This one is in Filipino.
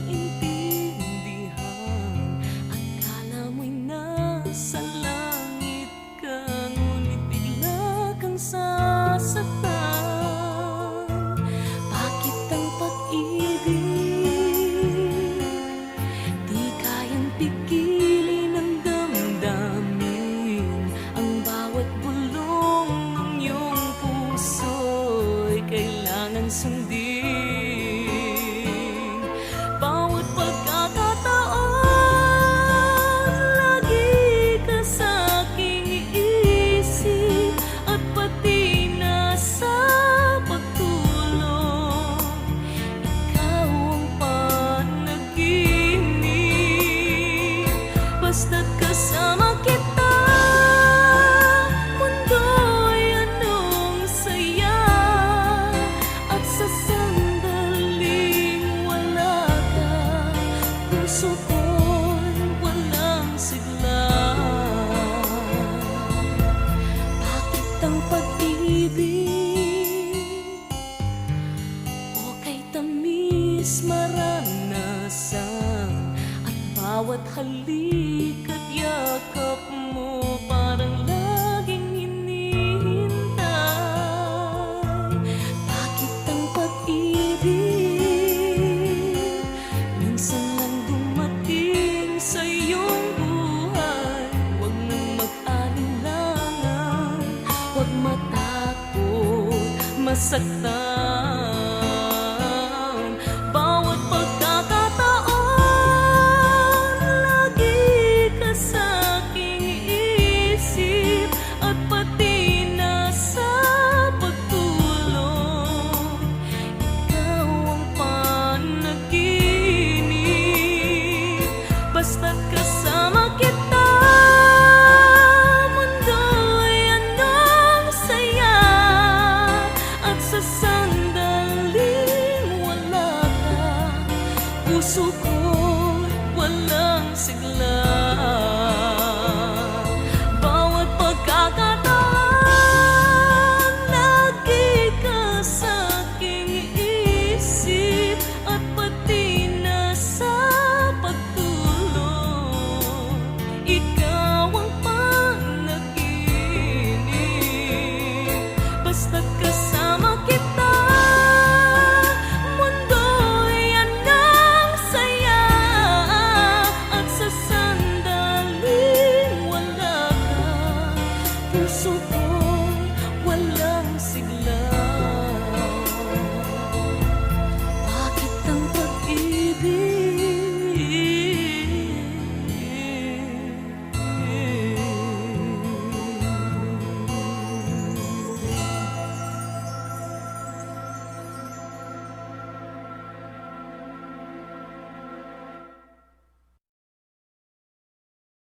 maintindihan. Akala mo'y nasa langit ka, ngunit bigla kang sasaktan. Bakit ang pag-ibig di kayang pigilin ang damdamin? Ang bawat bulong ng iyong puso'y kailangan sundin. Bawat pagkakataon, lagi ka sa'king iisip, at pati na sa pagtulog, ikaw ang panaginip. Basta't kasama kita, mundo'y anong saya, at sa sandaling wala ka, puso ko'y walang sigla. Bakit ang pag-ibig o kay tamis maranasan, at bawat halik at yakap mo parang laging hinihintay? Bakit ang pag-ibig minsan lang dumating sa iyong buhay? Huwag nang mag-alinlangan, huwag matakot masaktan. Bawat pagkakataon, lagi ka sa'king isip, at pati na sa pagtulog, ikaw ang panaginip. Basta't kasama kita, mundo'y anong saya, at sa sandaling wala ka, puso ko'y walang sigla. Bawat pagkakataon, lagi ka sa'king isip, at pati na sa pagtulog, ikaw ang panaginip. Basta't kasama kita, mundo'y anong saya, at sa sandaling wala ka, puso ko